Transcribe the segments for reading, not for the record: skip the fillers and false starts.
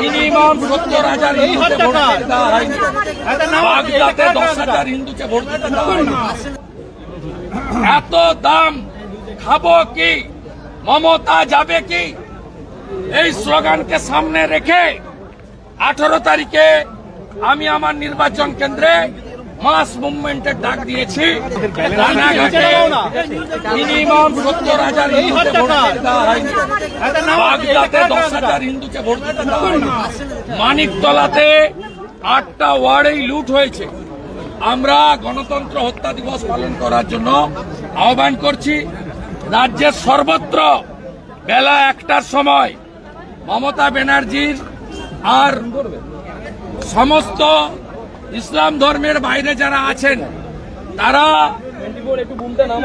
Minimum 70,000 হিন্দুকে vote দিতে দেওয়া হয়নি, বাগদাতে 10,000 হিন্দুকে ভোট দিতে দেওয়া হয়নি। এত দাম খাবো কি, মমতা যাবে কি, এই স্লোগানকে সামনে রেখে 18 তারিখে আমি আমার নির্বাচন কেন্দ্রে মাস মুভমেন্টের ডাক দিয়েছি। রানাঘাটে মিনিমাম 70,000 হিন্দুকে ভোট দিতে দেওয়া হয়নি, বাগদাতে 10,000 হিন্দুকে ভোট দিতে দেওয়া হয়নি। মানিকতলাতে 8টা ওয়ার্ডেই লুট হয়েছে। আমরা গণতন্ত্র হত্যা দিবস পালন করার জন্য আহ্বান করছি। রাজ্যের সর্বত্র বেলা 1টার সময় মমতা ব্যানার্জির আর সমস্ত ইসলাম ধর্মের বাইরে যারা আছেন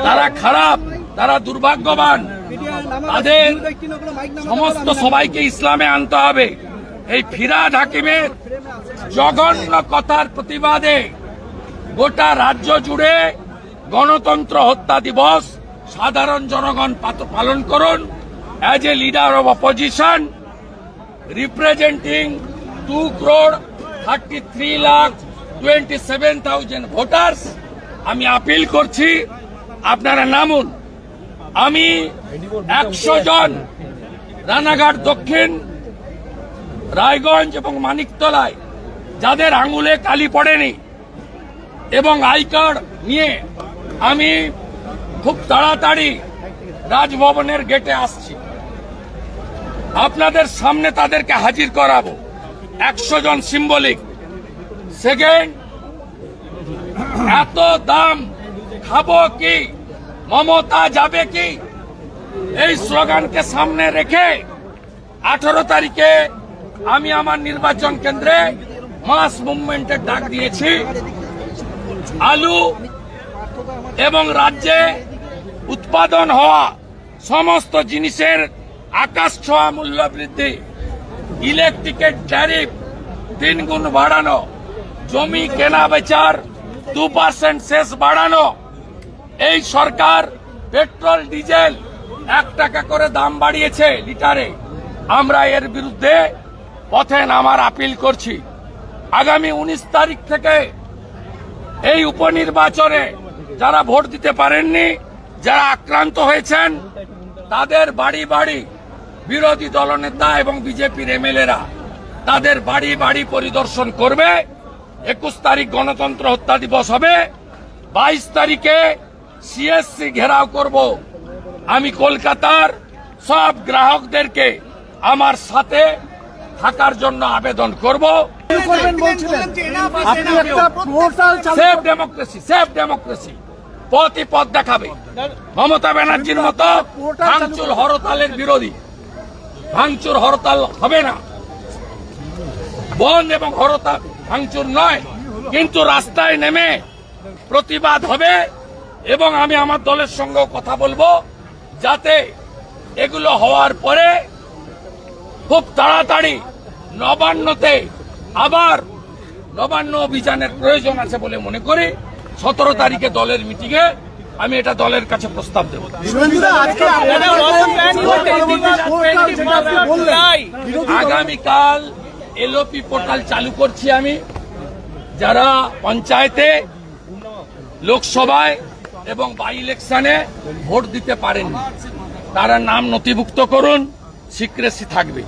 তারা খারাপ, তারা দুর্ভাগ্যবান, তাদের সমস্ত সবাইকে ইসলামে আনতে হবে। এই ফিরহাদ হাকিমের জঘন্য কথার প্রতিবাদে গোটা রাজ্য জুড়ে গণতন্ত্র হত্যা দিবস সাধারণ জনগণ পালন করুন। As a leader of opposition representing 2,33,27,000 voters, আমি আপিল করছি আপনারা নামুন। আমি 100 জন রানাঘাট দক্ষিণ, রায়গঞ্জ এবং মানিকতলায় যাদের আঙুলে কালি পড়েনি এবং আই কার্ড নিয়ে আমি খুব তাড়াতাড়ি রাজভবনের গেটে আসছি। আপনাদের সামনে তাদেরকে হাজির করাবো। 100 জন সিম্বলিক। সেকেন্ড, এত দাম খাবো কি, মমতা যাবে কি, এই স্লোগানকে সামনে রেখে 18 তারিখে আমি আমার নির্বাচন কেন্দ্রে মাস মুভমেন্টের ডাক দিয়েছি। আলু এবং রাজ্যে উৎপাদন হওয়া সমস্ত জিনিসের আকাশ ছোঁয়া মূল্য বৃদ্ধি, ইলেকট্রিকের ট্যারিফ 3 গুণ বাড়ানো, জমি কেনা বেচার 2% সেস বাড়ানো, এই সরকার পেট্রোল ডিজেল 1 টাকা করে দাম বাড়িয়েছে লিটারে। আমরা এর বিরুদ্ধে পথে নামার আপিল করছি। আগামী 19 তারিখ থেকে এই উপনির্বাচনে যারা ভোট দিতে পারেননি, যারা আক্রান্ত হয়েছেন, তাদের বাড়ি বাড়ি বিরোধী দলনেতা এবং বিজেপির এমএলএরা তাদের বাড়ি বাড়ি পরিদর্শন করবে। 21 তারিখ গণতন্ত্র হত্যা দিবস হবে। 22 তারিখে সিএসসি ঘেরাও করব। আমি কলকাতার সব গ্রাহকদেরকে আমার সাথে থাকার জন্য আবেদন করব। সেফ ডেমোক্রেসি, সেফ ডেমোক্রেসি পথই পথ দেখাবে। মমতা ব্যানার্জির মতো ভাঙচুর হরতালের বিরোধী। ভাঙচুর হরতাল হবে না, বন্ধ এবং হরতাল ভাঙচুর নয়, কিন্তু রাস্তায় নেমে প্রতিবাদ হবে। এবং আমি আমার দলের সঙ্গে কথা বলবো যাতে এগুলো হওয়ার পরে খুব তাড়াতাড়ি নবান্নতে আবার নবান্ন অভিযানের প্রয়োজন আছে বলে মনে করি। 17 তারিখে দলের মিটিংয়ে আমি এটা দলের কাছে প্রস্তাব দেব। আগামীকাল এলওপি পোর্টাল চালু করছি আমি। যারা পঞ্চায়েতে, লোকসভায় এবং বাই ইলেকশনে ভোট দিতে পারেননি তারা নাম নথিভুক্ত করুন, সিক্রেসি থাকবে।